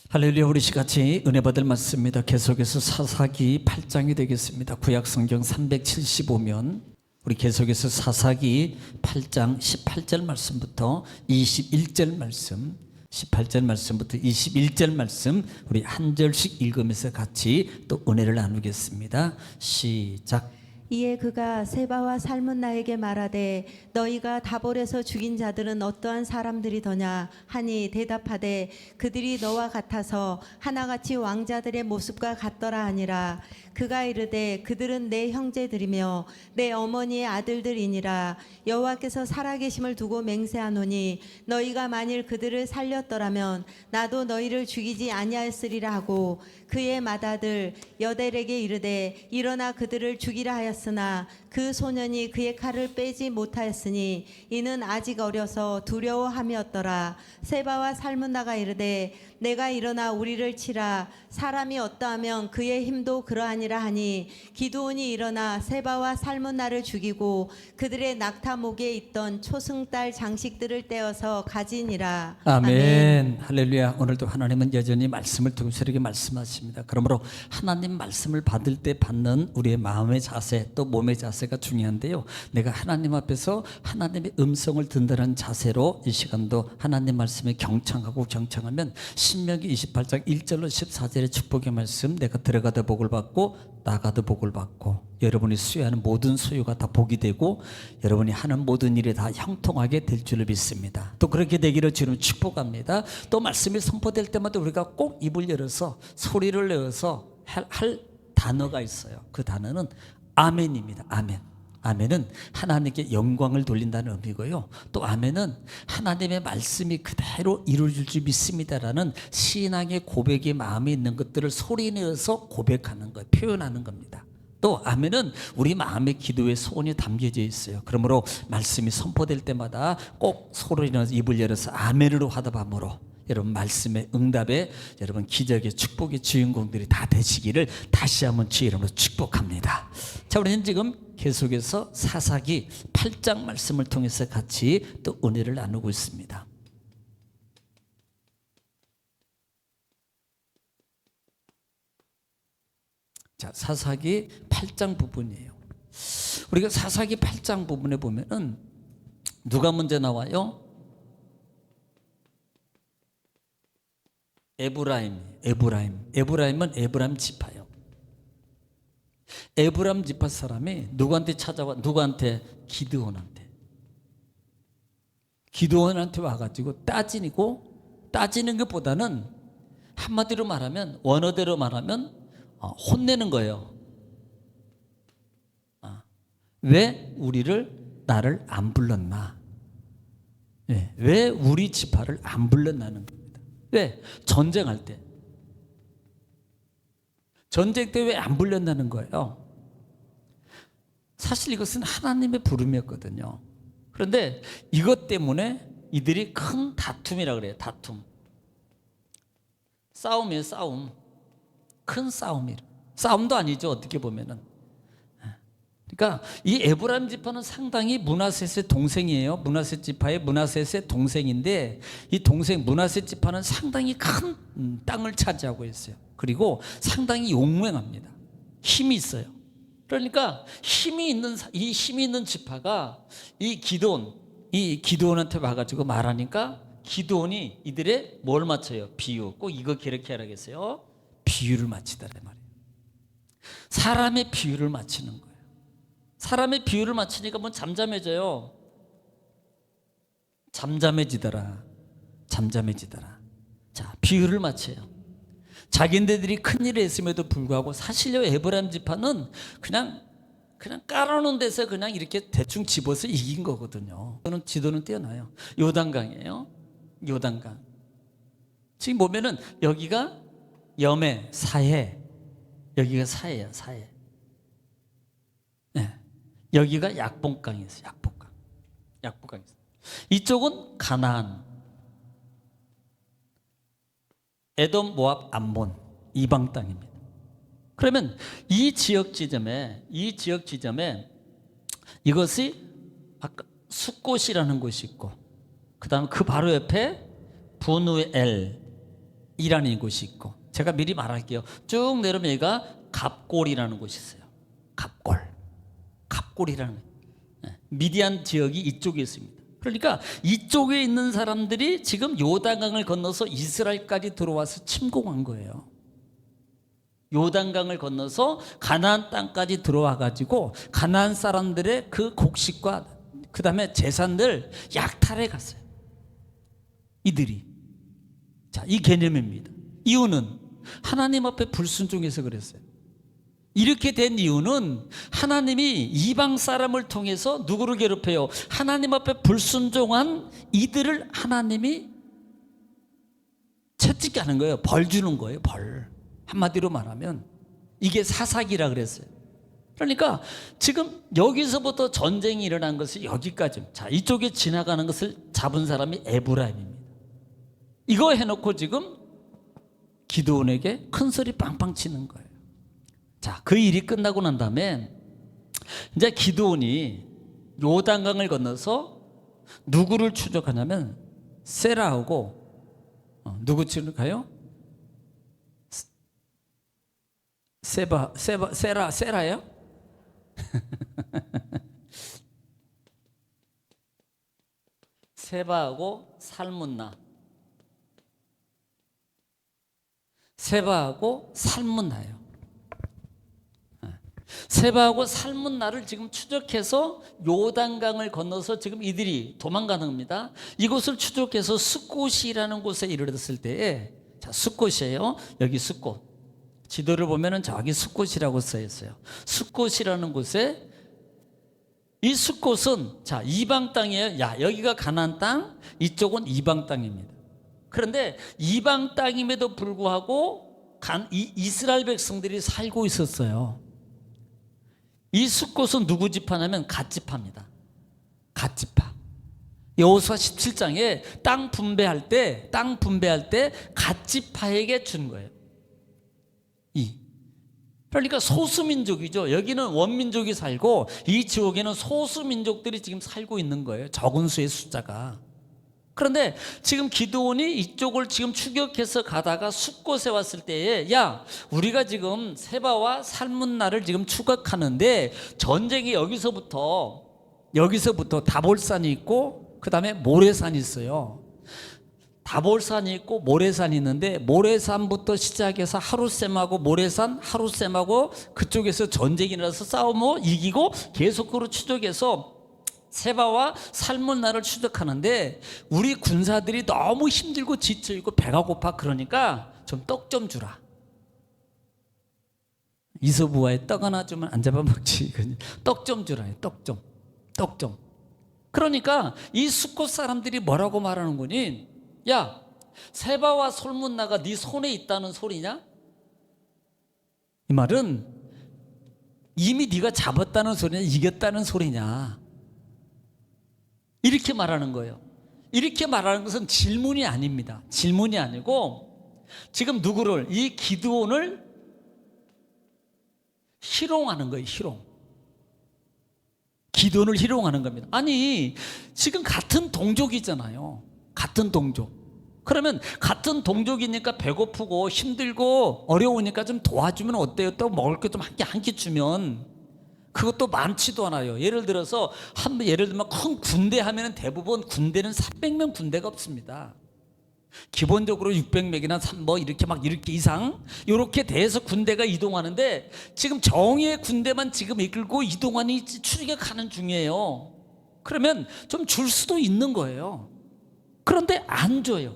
할렐루야. 우리 같이 은혜 받을 말씀입니다. 계속해서 사사기 8장이 되겠습니다. 구약 성경 375면 우리 계속해서 사사기 8장 18절 말씀부터 21절 말씀, 18절 말씀부터 21절 말씀 우리 한 절씩 읽으면서 같이 또 은혜를 나누겠습니다. 시작. 이에 그가 세바와 살문나에게 말하되 너희가 다볼에서 죽인 자들은 어떠한 사람들이더냐 하니 대답하되 그들이 너와 같아서 하나같이 왕자들의 모습과 같더라 하니라. 그가 이르되 그들은 내 형제들이며 내 어머니의 아들들이니라. 여호와께서 살아계심을 두고 맹세하노니 너희가 만일 그들을 살렸더라면 나도 너희를 죽이지 아니하였으리라 하고 그의 맏아들 여델에게 이르되 일어나 그들을 죽이라 하였으나 그 소년이 그의 칼을 빼지 못하였으니 이는 아직 어려서 두려워함이었더라. 세바와 살문나가 이르되 내가 일어나 우리를 치라. 사람이 어떠하면 그의 힘도 그러하니라 하니 기드온이 일어나 세바와 살문나를 죽이고 그들의 낙타목에 있던 초승달 장식들을 떼어서 가지니라. 아멘. 할렐루야. 오늘도 하나님은 여전히 말씀을 통해서 이렇게 말씀하십니다. 그러므로 하나님 말씀을 받을 때 받는 우리의 마음의 자세 또 몸의 자세가 중요한데요. 내가 하나님 앞에서 하나님의 음성을 듣는다는 자세로 이 시간도 하나님 말씀에 경청하면 신명기 28장 1절로 14절의 축복의 말씀, 내가 들어가도 복을 받고 나가도 복을 받고 여러분이 수여하는 모든 소유가 다 복이 되고 여러분이 하는 모든 일이 다 형통하게 될 줄을 믿습니다. 또 그렇게 되기를 주님 축복합니다. 또 말씀이 선포될 때마다 우리가 꼭 입을 열어서 소리를 내어서 할 단어가 있어요. 그 단어는 아멘입니다. 아멘. 아멘은 하나님께 영광을 돌린다는 의미고요. 또 아멘은 하나님의 말씀이 그대로 이루어질 줄 믿습니다라는 신앙의 고백의 마음에 있는 것들을 소리내어서 고백하는 것, 표현하는 겁니다. 또 아멘은 우리 마음의 기도에 소원이 담겨져 있어요. 그러므로 말씀이 선포될 때마다 꼭 소리내어서 입을 열어서 아멘으로 화답함으로 여러분 말씀의 응답에 여러분 기적의 축복의 주인공들이 다 되시기를 다시 한번 주의 이름으로 축복합니다. 자, 우리는 지금 계속해서 사사기 8장 말씀을 통해서 같이 또 은혜를 나누고 있습니다. 자, 사사기 8장 부분이에요. 우리가 사사기 8장 부분에 보면은 누가 먼저 나와요? 에브라임은 에브라임 지파요. 에브라임 지파 사람이 누구한테 찾아와? 누구한테? 기드온한테 와가지고 따지는 것보다는 한마디로 말하면 원어대로 말하면 혼내는 거예요. 왜 나를 안 불렀나? 왜 우리 지파를 안 불렀나는 겁니다. 왜? 전쟁할 때. 전쟁 때 왜 안 불렸다는 거예요? 사실 이것은 하나님의 부름이었거든요. 그런데 이것 때문에 이들이 큰 다툼이라 그래요. 다툼. 싸움이에요. 싸움. 큰 싸움이에요. 싸움도 아니죠. 어떻게 보면은. 그러니까 이 에브라임 지파는 상당히 므낫셋의 동생이에요. 므낫셋 지파의 므낫셋의 동생인데 이 동생 므낫셋 지파는 상당히 큰 땅을 차지하고 있어요. 그리고 상당히 용맹합니다. 힘이 있어요. 그러니까 힘이 있는 지파가 이 기드온한테 와가지고 말하니까 기드온이 이들의 뭘 맞춰요? 비유. 꼭 이거 이렇게 하라겠어요. 비유를 맞히더란 말이에요. 사람의 비유를 맞히는 거예요. 사람의 비유를 맞추니까 뭐 잠잠해져요. 잠잠해지더라. 자, 비유를 맞춰요. 자기네들이 큰일을 했음에도 불구하고 사실요 에브라임 지파는 그냥 깔아놓은 데서 그냥 이렇게 대충 집어서 이긴 거거든요. 저는 지도는 뛰어나요. 요단강이에요. 요단강. 지금 보면은 여기가 염해, 사해, 여기가 사해예요. 사해. 네. 여기가 약봉강이었어요. 약봉강. 이쪽은 가나안, 에돔, 모압, 암몬 이방 땅입니다. 그러면 이 지역 지점에 이것이 아까 숫곳이라는 곳이 있고, 그다음 그 바로 옆에 부누엘, 이라는 곳이 있고, 제가 미리 말할게요. 쭉 내려오면 여기가 갑골이라는 곳이 있어요. 갑골이라는 미디안 지역이 이쪽에 있습니다. 그러니까 이쪽에 있는 사람들이 지금 요단강을 건너서 이스라엘까지 들어와서 침공한 거예요. 요단강을 건너서 가나안 땅까지 들어와 가지고 가나안 사람들의 그 곡식과 그 다음에 재산들 약탈해 갔어요. 이들이. 자, 이 개념입니다. 이유는 하나님 앞에 불순종해서 그랬어요. 이렇게 된 이유는 하나님이 이방 사람을 통해서 누구를 괴롭혀요? 하나님 앞에 불순종한 이들을 하나님이 채찍게 하는 거예요. 벌 주는 거예요. 벌. 한마디로 말하면 이게 사사기라 그랬어요. 그러니까 지금 여기서부터 전쟁이 일어난 것이 여기까지, 자, 이쪽에 지나가는 것을 잡은 사람이 에브라임입니다. 이거 해놓고 지금 기드온에게 큰 소리 빵빵 치는 거예요. 자, 그 일이 끝나고 난 다음에 이제 기드온이 요단강을 건너서 누구를 추적하냐면 세라하고 누구 추적해요? 세라예요? 세바하고 살문나. 세바하고 살문나예요. 세바하고 살문나를 지금 추적해서 요단강을 건너서 지금 이들이 도망가는 겁니다. 이곳을 추적해서 숫곳이라는 곳에 이르렀을 때에, 자, 숫곳이에요. 여기 숫곳. 지도를 보면은 저기 숫곳이라고 써 있어요. 숫곳이라는 곳에, 이 숫곳은 자, 이방 땅이에요. 야, 여기가 가나안 땅, 이쪽은 이방 땅입니다. 그런데 이방 땅임에도 불구하고 이스라엘 백성들이 살고 있었어요. 이 숫곳은 누구 지파냐면 갓 지파입니다. 갓 지파. 여호수아 17장에 땅 분배할 때 갓 지파에게 준 거예요. 그러니까 소수민족이죠. 여기는 원민족이 살고 이 지역에는 소수민족들이 지금 살고 있는 거예요. 적은 수의 숫자가. 그런데 지금 기드온이 이쪽을 지금 추격해서 가다가 숫곳에 왔을 때에, 야, 우리가 지금 세바와 살문나를 지금 추격하는데 전쟁이 여기서부터 다볼산이 있고 그 다음에 모래산이 있어요. 다볼산이 있고 모래산이 있는데, 모래산부터 시작해서 하룻셈하고 모래산, 하룻셈하고 그쪽에서 전쟁이 일어나서 싸우고 이기고 계속 그로 추적해서 세바와 살문나를 추적하는데, 우리 군사들이 너무 힘들고 지쳐있고 배가 고파. 그러니까 좀 떡 좀 주라. 이서부화에 떡 하나 주면 안 잡아먹지. 떡 좀 주라. 떡 좀. 그러니까 이 숫곳 사람들이 뭐라고 말하는 거니? 야, 세바와 살문나가 네 손에 있다는 소리냐? 이 말은 이미 네가 잡았다는 소리냐, 이겼다는 소리냐, 이렇게 말하는 거예요. 이렇게 말하는 것은 질문이 아닙니다. 질문이 아니고 지금 누구를, 이 기드온을 희롱하는 거예요. 기드온을 희롱하는 겁니다. 아니, 지금 같은 동족이잖아요. 같은 동족. 그러면 같은 동족이니까 배고프고 힘들고 어려우니까 좀 도와주면 어때요? 또 먹을 게 좀 한 끼 주면. 그것도 많지도 않아요. 예를 들어서 예를 들면 큰 군대 하면은 대부분 군대는 300명 군대가 없습니다. 기본적으로 600명이나 뭐 이렇게 이상 이렇게 돼서 군대가 이동하는데, 지금 정의의 군대만 지금 이끌고 이동하니 추격하는 중이에요. 그러면 좀 줄 수도 있는 거예요. 그런데 안 줘요.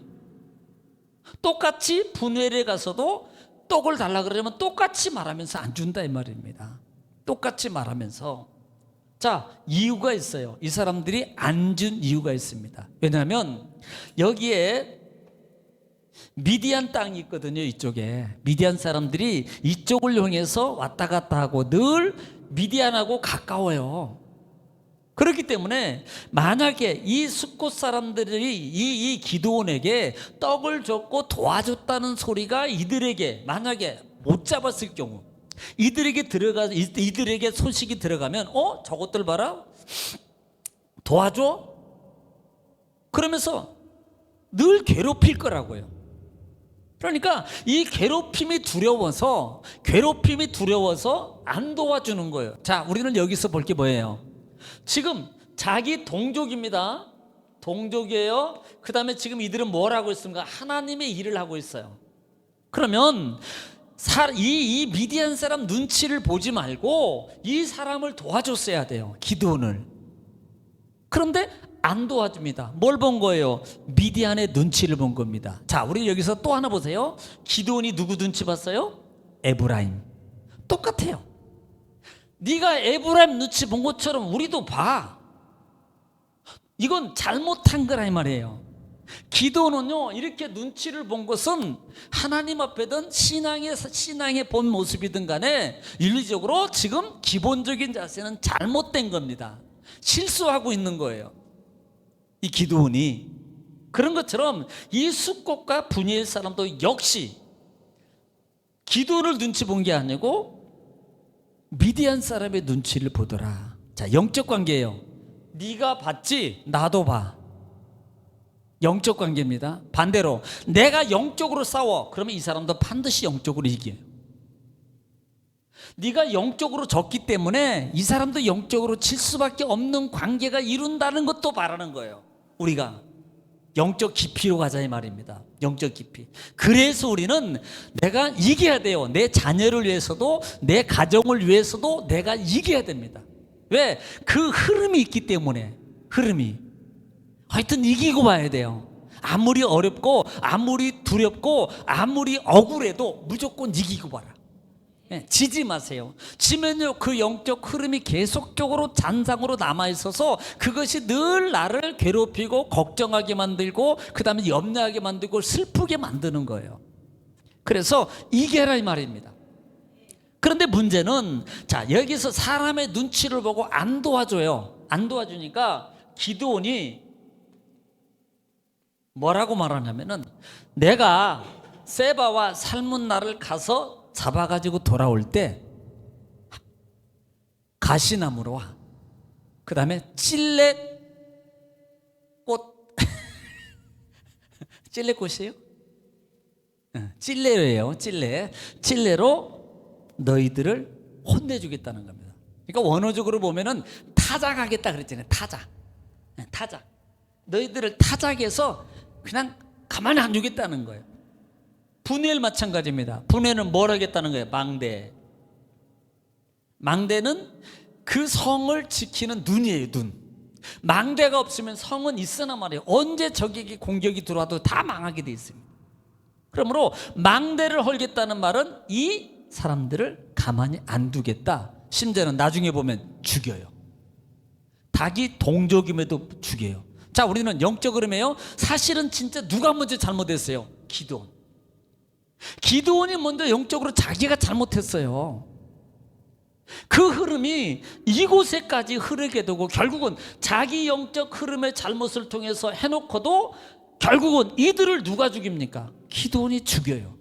똑같이 분회를 가서도 떡을 달라 그러면 똑같이 말하면서 안 준다 이 말입니다. 똑같이 말하면서. 자, 이유가 있어요. 이 사람들이 안 준 이유가 있습니다. 왜냐하면 여기에 미디안 땅이 있거든요. 이쪽에 미디안 사람들이 이쪽을 향해서 왔다 갔다 하고 늘 미디안하고 가까워요. 그렇기 때문에 만약에 이 숫곳 사람들이 이 기드온에게 떡을 줬고 도와줬다는 소리가 이들에게 만약에 못 잡았을 경우, 이들에게 소식이 들어가면, 저것들 봐라, 도와줘? 그러면서 늘 괴롭힐 거라고요. 그러니까 이 괴롭힘이 두려워서 안 도와주는 거예요. 자, 우리는 여기서 볼 게 뭐예요? 지금 자기 동족입니다. 동족이에요. 그 다음에 지금 이들은 뭘 하고 있습니까? 하나님의 일을 하고 있어요. 그러면 이 미디안 사람 눈치를 보지 말고 이 사람을 도와줬어야 돼요. 기드온을. 그런데 안 도와줍니다. 뭘 본 거예요? 미디안의 눈치를 본 겁니다. 자, 우리 여기서 또 하나 보세요. 기드온이 누구 눈치 봤어요? 에브라임. 똑같아요. 네가 에브라임 눈치 본 것처럼 우리도 봐. 이건 잘못한 거라 이 말이에요. 기도는요, 이렇게 눈치를 본 것은 하나님 앞에든 신앙의 본 모습이든 간에 윤리적으로 지금 기본적인 자세는 잘못된 겁니다. 실수하고 있는 거예요. 이 기도원이. 그런 것처럼 이 숙곡과 분이엘 사람도 역시 기도를 눈치 본 게 아니고 미디안 사람의 눈치를 보더라. 자, 영적 관계예요. 네가 봤지? 나도 봐. 영적 관계입니다. 반대로 내가 영적으로 싸워. 그러면 이 사람도 반드시 영적으로 이겨요. 네가 영적으로 졌기 때문에 이 사람도 영적으로 질 수밖에 없는 관계가 이룬다는 것도 바라는 거예요. 우리가 영적 깊이로 가자 이 말입니다. 영적 깊이. 그래서 우리는 내가 이겨야 돼요. 내 자녀를 위해서도 내 가정을 위해서도 내가 이겨야 됩니다. 왜? 그 흐름이 있기 때문에. 흐름이. 하여튼 이기고 봐야 돼요. 아무리 어렵고 아무리 두렵고 아무리 억울해도 무조건 이기고 봐라. 지지 마세요. 지면요, 그 영적 흐름이 계속적으로 잔상으로 남아있어서 그것이 늘 나를 괴롭히고 걱정하게 만들고 그 다음에 염려하게 만들고 슬프게 만드는 거예요. 그래서 이겨라 이 말입니다. 그런데 문제는, 자, 여기서 사람의 눈치를 보고 안 도와줘요. 안 도와주니까 기드온이 뭐라고 말하냐면은, 내가 세바와 살문나를 가서 잡아가지고 돌아올 때 가시나무로 와. 그 다음에 찔레꽃 찔레꽃이에요? 찔레예요. 찔레로 너희들을 혼내주겠다는 겁니다. 그러니까 원어적으로 보면은 타작하겠다 그랬잖아요. 타작. 너희들을 타작해서 그냥 가만히 안 두겠다는 거예요. 분해를 마찬가지입니다. 분해는 뭘 하겠다는 거예요? 망대는 그 성을 지키는 눈이에요. 눈. 망대가 없으면 성은 있으나 말이에요. 언제 적에게 공격이 들어와도 다 망하게 돼 있습니다. 그러므로 망대를 헐겠다는 말은 이 사람들을 가만히 안 두겠다. 심지어는 나중에 보면 죽여요. 닭이 동족임에도 죽여요. 자, 우리는 영적 흐름이에요. 사실은 진짜 누가 먼저 잘못했어요? 기드온이 먼저 영적으로 자기가 잘못했어요. 그 흐름이 이곳에까지 흐르게 되고 결국은 자기 영적 흐름의 잘못을 통해서 해놓고도 결국은 이들을 누가 죽입니까? 기드온이 죽여요.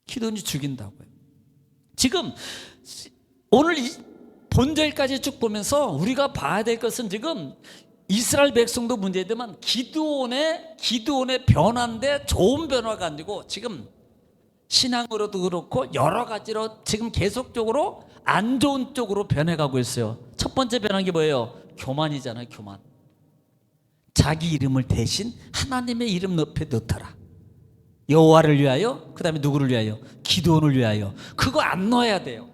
기드온이 죽인다고요. 지금 오늘 이 본절까지 쭉 보면서 우리가 봐야 될 것은, 지금 이스라엘 백성도 문제지만 기드온의 변화인데 좋은 변화가 아니고 지금 신앙으로도 그렇고 여러 가지로 지금 계속적으로 안 좋은 쪽으로 변해가고 있어요. 첫 번째 변한 게 뭐예요? 교만이잖아요. 교만. 자기 이름을 대신 하나님의 이름 옆에 넣더라. 여호와를 위하여, 그 다음에 누구를 위하여? 기드온을 위하여. 그거 안 넣어야 돼요.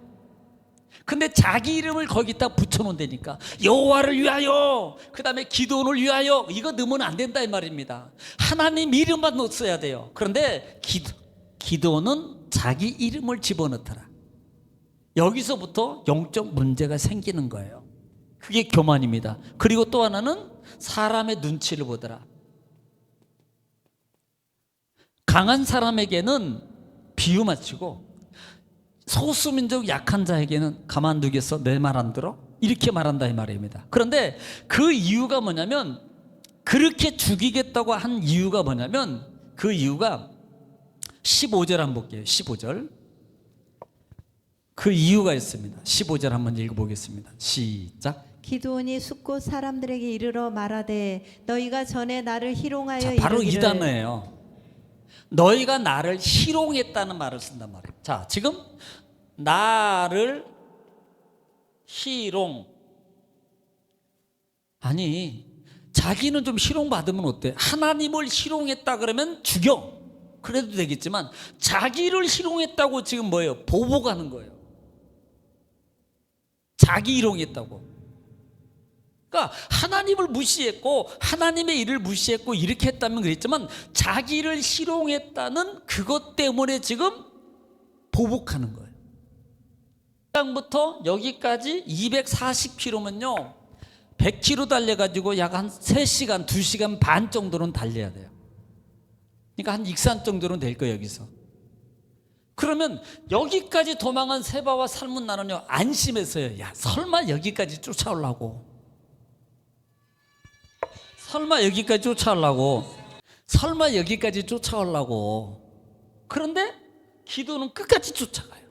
근데 자기 이름을 거기다 붙여놓는다니까. 여호와를 위하여, 그 다음에 기드온을 위하여, 이거 넣으면 안 된다 이 말입니다. 하나님 이름만 넣었어야 돼요. 그런데 기드온은 자기 이름을 집어넣더라. 여기서부터 영적 문제가 생기는 거예요. 그게 교만입니다. 그리고 또 하나는 사람의 눈치를 보더라. 강한 사람에게는 비유 맞추고 소수민족 약한 자에게는 가만두겠어? 내 말 안 들어? 이렇게 말한다 이 말입니다. 그런데 그 이유가 뭐냐면, 그렇게 죽이겠다고 한 이유가 뭐냐면, 그 이유가 15절 한번 볼게요. 15절. 그 이유가 있습니다. 15절 한번 읽어보겠습니다. 시작. 기드온이 숫곳 사람들에게 이르러 말하되 너희가 전에 나를 희롱하여 자, 바로 이 이르기를 단어예요. 너희가 나를 희롱했다는 말을 쓴단 말이에요. 자, 지금 나를 희롱. 아니, 자기는 좀 희롱받으면 어때? 하나님을 희롱했다 그러면 죽여. 그래도 되겠지만 자기를 희롱했다고 지금 뭐예요? 보복하는 거예요. 자기 희롱했다고. 그러니까 하나님을 무시했고 하나님의 일을 무시했고 이렇게 했다면 그랬지만 자기를 희롱했다는 그것 때문에 지금 보복하는 거예요. 땅부터 여기까지 240km면요 100km 달려가지고 약 한 3시간 2시간 반 정도는 달려야 돼요. 그러니까 한 익산 정도는 될 거예요 여기서. 그러면 여기까지 도망한 세바와 살문나는요 안심했어요. 야, 설마 여기까지 쫓아오려고, 설마 여기까지 쫓아오려고. 그런데 기도는 끝까지 쫓아가요.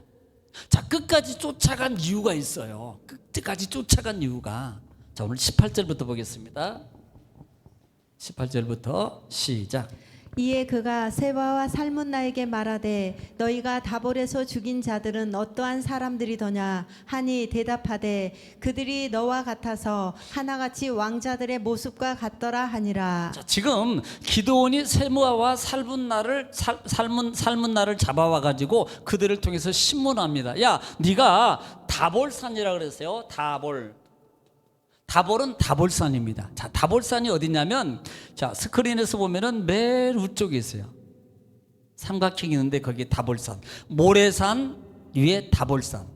자, 끝까지 쫓아간 이유가 있어요. 끝까지 쫓아간 이유가, 자, 오늘 18절부터 보겠습니다. 18절부터 시작. 이에 그가 세바와 살문나에게 말하되 너희가 다볼에서 죽인 자들은 어떠한 사람들이더냐 하니 대답하되 그들이 너와 같아서 하나같이 왕자들의 모습과 같더라 하니라. 자, 지금 기드온이 세무아와 살문나를 잡아와 가지고 그들을 통해서 신문합니다. 야, 네가 다볼산이라 그랬어요. 다볼은 다볼산입니다. 자, 다볼산이 어디냐면, 자, 스크린에서 보면은 맨 위쪽에 있어요. 삼각형이 있는데 거기에 다볼산, 모래산 위에 다볼산,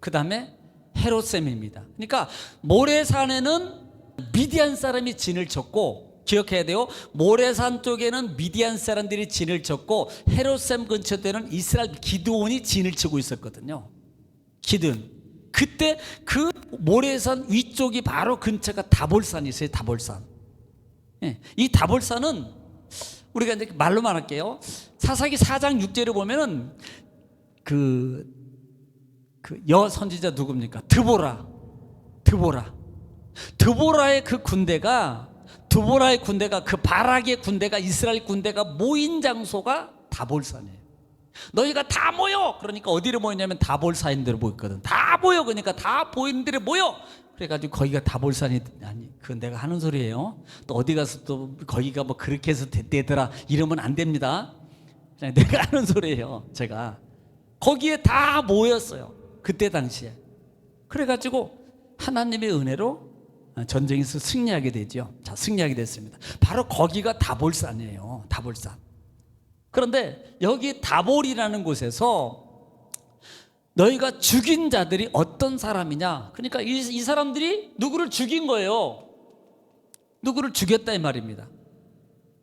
그 다음에 헤롯셈입니다. 그러니까 모래산에는 미디안 사람이 진을 쳤고, 기억해야 돼요. 모래산 쪽에는 미디안 사람들이 진을 쳤고 헤롯셈 근처에는 이스라엘 기드온이 진을 치고 있었거든요. 기드온. 그때 그 모래산 위쪽이 바로 근처가 다볼산이 있어요. 다볼산. 예, 이 다볼산은 우리가 이제 말로만 할게요. 사사기 4장 6절에 보면은 그 여선지자 누굽니까? 드보라의 군대가 그 바락의 군대가, 이스라엘 군대가 모인 장소가 다볼산이에요. 너희가 다 모여. 그러니까 어디로 모였냐면 다볼산인데로 모였거든. 다 모여. 그러니까 다 보이는 데로 모여. 그래가지고 거기가 다볼산이, 아니, 그건 내가 하는 소리예요. 또 어디 가서 또 거기가 뭐 그렇게 해서 됐대더라 이러면 안 됩니다. 그냥 내가 하는 소리예요. 제가 거기에 다 모였어요. 그때 당시에. 그래가지고 하나님의 은혜로 전쟁에서 승리하게 되죠. 자, 승리하게 됐습니다. 바로 거기가 다볼산이에요. 다볼산. 그런데 여기 다볼이라는 곳에서 너희가 죽인 자들이 어떤 사람이냐? 그러니까 이 사람들이 누구를 죽인 거예요. 누구를 죽였다 이 말입니다.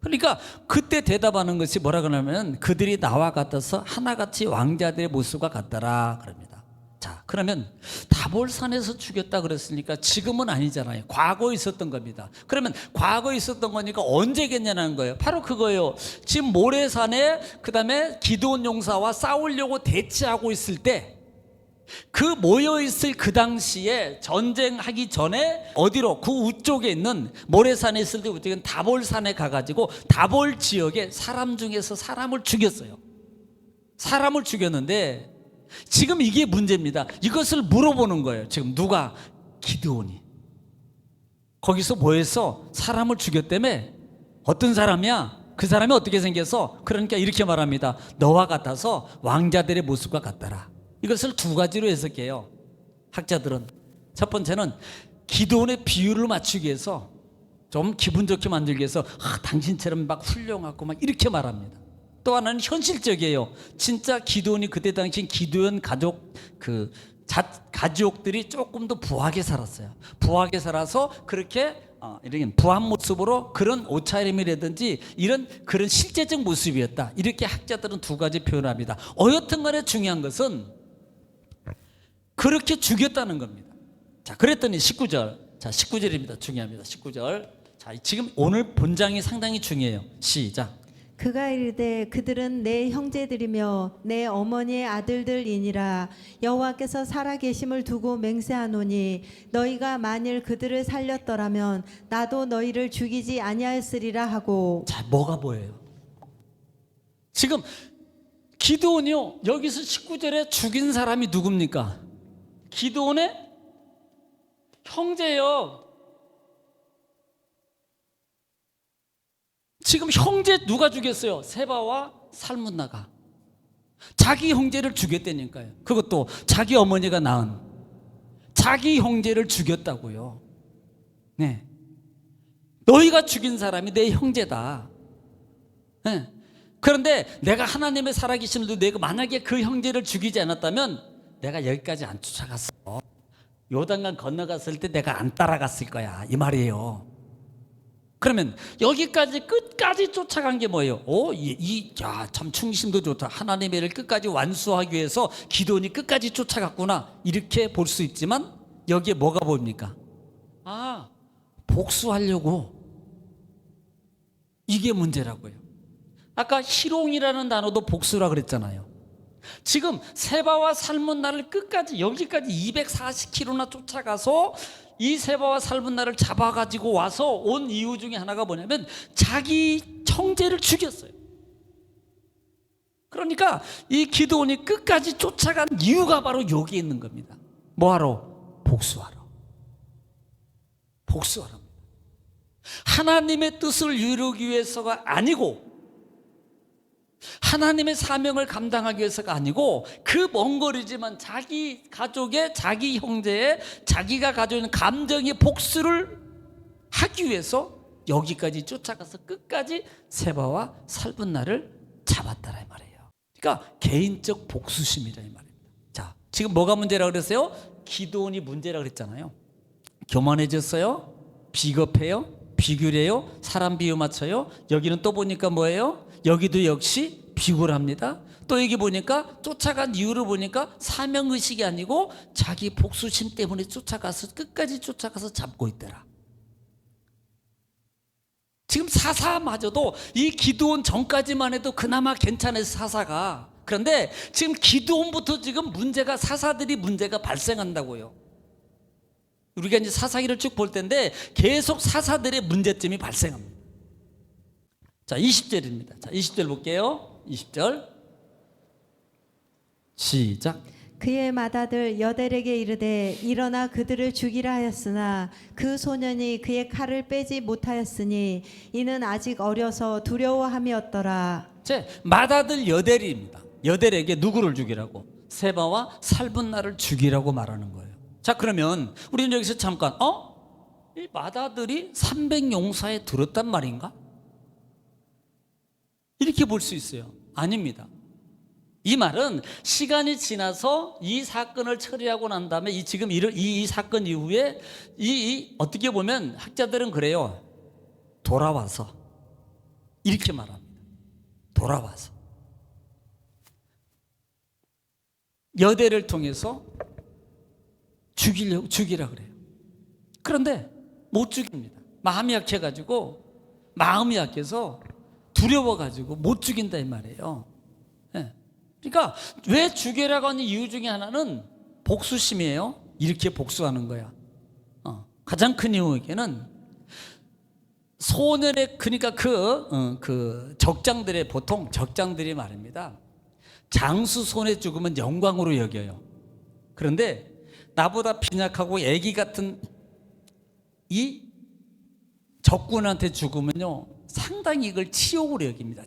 그러니까 그때 대답하는 것이 뭐라 그러냐면 그들이 나와 같아서 하나같이 왕자들의 모습과 같더라 그럽니다. 자, 그러면 다볼산에서 죽였다 그랬으니까 지금은 아니잖아요. 과거에 있었던 겁니다. 그러면 과거에 있었던 거니까 언제겠냐는 거예요. 바로 그거예요. 지금 모래산에 그 다음에 기드온 용사와 싸우려고 대치하고 있을 때, 그 모여있을 그 당시에 전쟁하기 전에 어디로, 그 우쪽에 있는 모래산에 있을 때 우쪽에 다볼산에 가가지고 다볼 지역에 사람 중에서 사람을 죽였어요. 사람을 죽였는데 지금 이게 문제입니다. 이것을 물어보는 거예요. 지금 누가? 기드온이. 거기서 뭐해서 사람을 죽였다며? 어떤 사람이야? 그 사람이 어떻게 생겨서? 그러니까 이렇게 말합니다. 너와 같아서 왕자들의 모습과 같더라. 이것을 두 가지로 해석해요, 학자들은. 첫 번째는 기드온의 비율을 맞추기 위해서, 좀 기분 좋게 만들기 위해서 당신처럼 막 훌륭하고 막 이렇게 말합니다. 또 하나는 현실적이에요. 진짜 기드온이 그때 당시 기드온 가족들이 조금 더 부하게 살았어요. 부하게 살아서 그렇게 이런 부한 모습으로 그런 옷차림이라든지 이런 그런 실제적 모습이었다. 이렇게 학자들은 두 가지 표현합니다. 어여튼 간에 중요한 것은 그렇게 죽였다는 겁니다. 자, 그랬더니 19절. 자, 19절입니다. 중요합니다. 19절. 자, 지금 오늘 본장이 상당히 중요해요. 시작. 그가 이르되 그들은 내 형제들이며 내 어머니의 아들들이니라. 여호와께서 살아계심을 두고 맹세하노니 너희가 만일 그들을 살렸더라면 나도 너희를 죽이지 아니하였으리라 하고. 자, 뭐가 보여요? 지금 기드온이요, 여기서 19절에 죽인 사람이 누굽니까? 기드온의 형제예요. 지금 형제 누가 죽였어요? 세바와 살문나가 자기 형제를 죽였다니까요. 그것도 자기 어머니가 낳은 자기 형제를 죽였다고요. 네. 너희가 죽인 사람이 내 형제다. 네. 그런데 내가 하나님의 살아계심도 내가 만약에 그 형제를 죽이지 않았다면 내가 여기까지 안 쫓아갔어. 요단강 건너갔을 때 내가 안 따라갔을 거야, 이 말이에요. 그러면 여기까지 끝까지 쫓아간 게 뭐예요? 참 충심도 좋다. 하나님의 일을 끝까지 완수하기 위해서 기도원이 끝까지 쫓아갔구나, 이렇게 볼 수 있지만 여기에 뭐가 보입니까? 복수하려고. 이게 문제라고요. 아까 희롱이라는 단어도 복수라 그랬잖아요. 지금 세바와 살문나를 끝까지 여기까지 240km나 쫓아가서 이 세바와 살문나를 잡아가지고 와서 온 이유 중에 하나가 뭐냐면 자기 형제를 죽였어요. 그러니까 이 기드온이 끝까지 쫓아간 이유가 바로 여기에 있는 겁니다. 뭐하러? 복수하러. 복수하러. 하나님의 뜻을 이루기 위해서가 아니고, 하나님의 사명을 감당하기 위해서가 아니고, 그 먼 거리지만 자기 가족의, 자기 형제의, 자기가 가지고 있는 감정의 복수를 하기 위해서 여기까지 쫓아가서 끝까지 세바와 살분나를 잡았다라 이 말이에요. 그러니까 개인적 복수심이라 이 말입니다. 자, 지금 뭐가 문제라고 그랬어요? 기드온이 문제라고 그랬잖아요. 교만해졌어요? 비겁해요? 비굴해요? 사람 비유 맞춰요? 여기는 또 보니까 뭐예요? 여기도 역시 비굴합니다. 또 여기 보니까 쫓아간 이유를 보니까 사명의식이 아니고 자기 복수심 때문에 쫓아가서 끝까지 쫓아가서 잡고 있더라. 지금 사사마저도 이 기드온 전까지만 해도 그나마 괜찮아요, 사사가. 그런데 지금 기드온부터 지금 문제가, 사사들이 문제가 발생한다고요. 우리가 이제 사사기를 쭉 볼 텐데 계속 사사들의 문제점이 발생합니다. 자, 20절입니다. 자, 20절 볼게요. 20절 시작. 그의 맏아들 여델에게 이르되 일어나 그들을 죽이라 하였으나 그 소년이 그의 칼을 빼지 못하였으니 이는 아직 어려서 두려워함이었더라. 제 맏아들 여델입니다. 여델에게 누구를 죽이라고? 세바와 살분나를 죽이라고 말하는 거예요. 자, 그러면 우리는 여기서 잠깐 이 맏아들이 300용사에 들었단 말인가? 이렇게 볼 수 있어요. 아닙니다. 이 말은 시간이 지나서 이 사건을 처리하고 난 다음에 지금 이 사건 이후에 어떻게 보면 학자들은 그래요. 돌아와서 이렇게 말합니다. 돌아와서 여대를 통해서 죽이라 그래요. 그런데 못 죽입니다. 마음이 약해서 두려워가지고 못 죽인다 이 말이에요. 네. 그러니까 왜 죽이라고 하는 이유 중에 하나는 복수심이에요. 이렇게 복수하는 거야. 가장 큰 이유에는 소년의, 그러니까 그 적장들의, 보통 적장들이 말입니다, 장수 손에 죽으면 영광으로 여겨요. 그런데 나보다 빈약하고 애기 같은 이 적군한테 죽으면요 상당히 이걸 치욕으로 여깁니다.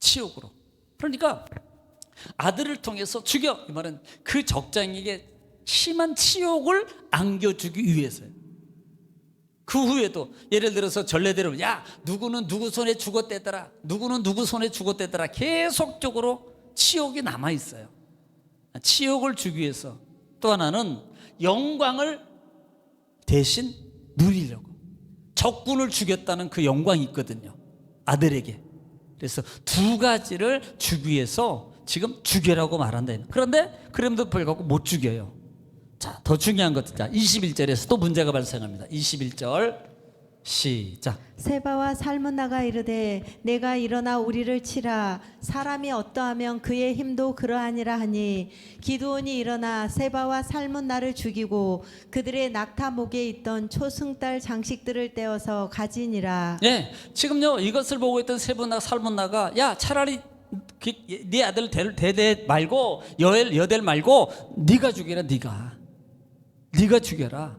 치욕으로. 그러니까 아들을 통해서 죽여, 이 말은 그 적장에게 심한 치욕을 안겨주기 위해서요. 그 후에도 예를 들어서 전례대로 야 누구는 누구 손에 죽었대더라, 누구는 누구 손에 죽었대더라, 계속적으로 치욕이 남아있어요. 치욕을 주기 위해서. 또 하나는 영광을 대신 누리려고. 적군을 죽였다는 그 영광이 있거든요, 아들에게. 그래서 두 가지를 주기 위해서 지금 죽여라고 말한다. 그런데 그럼에도 불구하고 못 죽여요. 자, 더 중요한 것도, 자, 21절에서 또 문제가 발생합니다. 21절 시작. 세바와 살문나가 이르되 내가 일어나 우리를 치라 사람이 어떠하면 그의 힘도 그러하니라 하니 기드온이 일어나 세바와 살문나를 죽이고 그들의 낙타 목에 있던 초승달 장식들을 떼어서 가지니라. 예, 지금요 이것을 보고 있던 세분나 살문나가 야 차라리 네 아들 대대 말고 여델 말고 네가 죽여라. 네가 죽여라.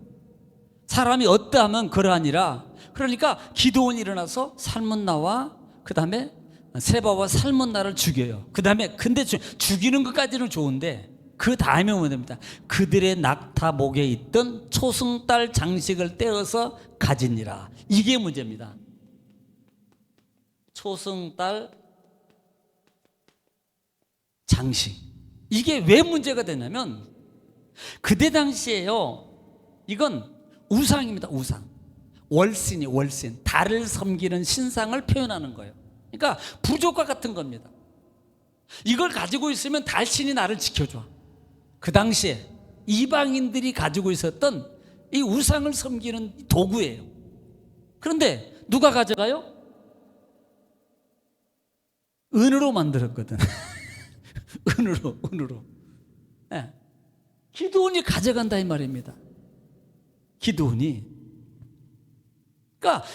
사람이 어떠하면 그러하니라. 그러니까 기드온이 일어나서 살문나와 그 다음에 세바와 살문나를 죽여요. 그 다음에 근데 죽이는 것까지는 좋은데 그 다음에 오면 됩니다. 그들의 낙타 목에 있던 초승달 장식을 떼어서 가지니라. 이게 문제입니다. 초승달 장식. 이게 왜 문제가 되냐면 그때 당시에요. 이건 우상입니다. 우상. 월신. 달을 섬기는 신상을 표현하는 거예요. 그러니까 부족과 같은 겁니다. 이걸 가지고 있으면 달신이 나를 지켜줘. 그 당시에 이방인들이 가지고 있었던 이 우상을 섬기는 도구예요. 그런데 누가 가져가요? 은으로 만들었거든. 은으로. 네. 기드온이 가져간다 이 말입니다. 기드온이. 그러니까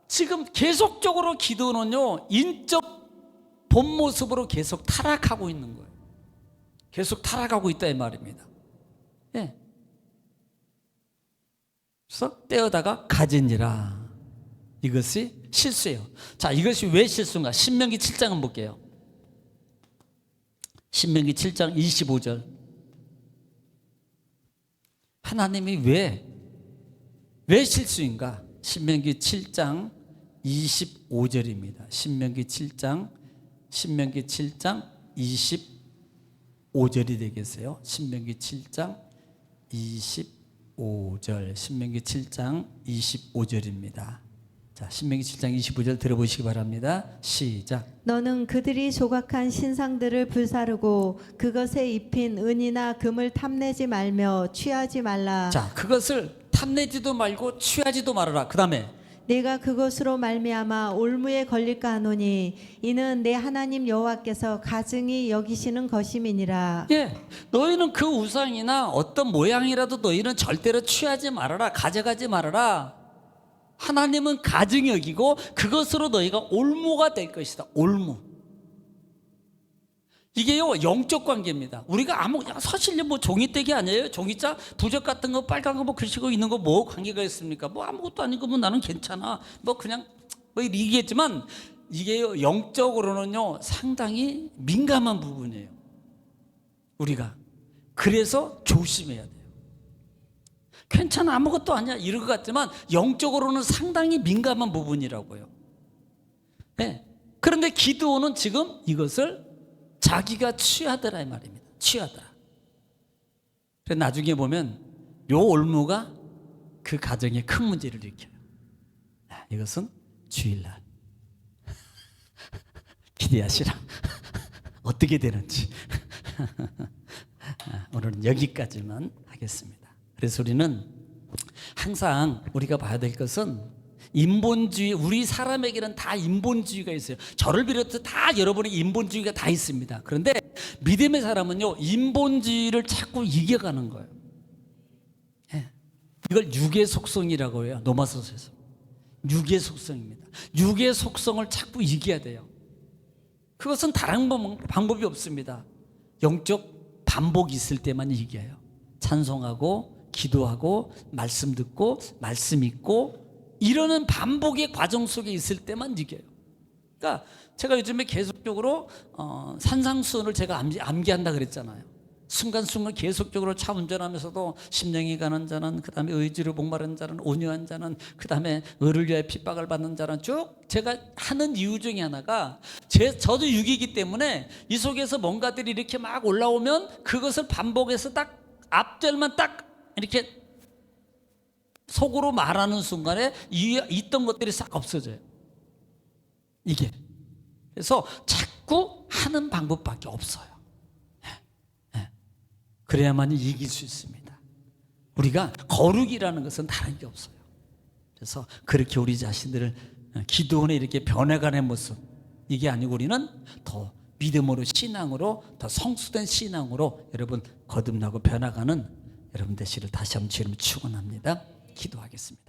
지금 계속적으로 기드온은요 인적 본 모습으로 계속 타락하고 있는 거예요. 계속 타락하고 있다 이 말입니다. 예. 그래서 떼어다가 가지니라. 이것이 실수예요. 자, 이것이 왜 실수인가? 신명기 7장 한번 볼게요. 신명기 7장 25절. 하나님이 왜 실수인가? 신명기 7장 25절입니다. 신명기 7장 25절이 되겠어요. 신명기 7장 25절. 신명기 7장 25절입니다. 자, 신명기 7장 25절 들어보시기 바랍니다. 시작. 너는 그들이 조각한 신상들을 불사르고 그것에 입힌 은이나 금을 탐내지 말며 취하지 말라. 자, 그것을 탐내지도 말고 취하지도 말아라. 그 다음에 내가 그것으로 말미암아 올무에 걸릴까 하노니 이는 내 하나님 여호와께서 가증히 여기시는 것임이니라. 예, 너희는 그 우상이나 어떤 모양이라도 너희는 절대로 취하지 말아라. 가져가지 말아라. 하나님은 가증히 여기고 그것으로 너희가 올무가 될 것이다. 올무. 이게요 영적 관계입니다. 우리가 사실 뭐 종이떼기 아니에요? 종이자 부적 같은 거 빨간 거 뭐 글씨고 있는 거 뭐 관계가 있습니까? 뭐 아무것도 아니고 뭐 나는 괜찮아. 뭐 그냥 뭐 얘기했지만 이게요 영적으로는요 상당히 민감한 부분이에요. 우리가 그래서 조심해야 돼요. 괜찮아 아무것도 아니야 이럴 것 같지만 영적으로는 상당히 민감한 부분이라고요. 네. 그런데 기드온은 지금 이것을 자기가 취하더라 이 말입니다. 취하더라. 그래서 나중에 보면 요 올무가 그 가정에 큰 문제를 일으켜요. 이것은 주일날 기대하시라. 어떻게 되는지. 오늘은 여기까지만 하겠습니다. 그래서 우리는 항상 우리가 봐야 될 것은 인본주의, 우리 사람에게는 다 인본주의가 있어요. 저를 비롯해서 다 여러분의 인본주의가 다 있습니다. 그런데 믿음의 사람은요 인본주의를 자꾸 이겨가는 거예요. 예. 이걸 육의 속성이라고 해요. 로마서에서 육의 속성입니다. 육의 속성을 자꾸 이겨야 돼요. 그것은 다른 방법이 없습니다. 영적 반복이 있을 때만 이겨요. 찬송하고 기도하고 말씀 듣고 말씀 읽고 이러는 반복의 과정 속에 있을 때만 이겨요. 그러니까 제가 요즘에 계속적으로 산상수훈을 제가 암기한다 그랬잖아요. 순간순간 계속적으로 차 운전하면서도 심령이 가는 자는, 그 다음에 의지로 목마른 자는, 온유한 자는, 그 다음에 의를 위하여 핍박을 받는 자는, 쭉 제가 하는 이유 중에 하나가 저도 육이기 때문에 이 속에서 뭔가들이 이렇게 막 올라오면 그것을 반복해서 딱 앞절만 딱 이렇게 속으로 말하는 순간에 있던 것들이 싹 없어져요. 이게. 그래서 자꾸 하는 방법밖에 없어요. 그래야만 이길 수 있습니다. 우리가 거룩이라는 것은 다른 게 없어요. 그래서 그렇게 우리 자신들을 기도원에 이렇게 변해가는 모습, 이게 아니고 우리는 더 믿음으로, 신앙으로, 더 성숙된 신앙으로 여러분 거듭나고 변화가는 여러분 되시를 다시 한번 주님 축원합니다. 기도하겠습니다.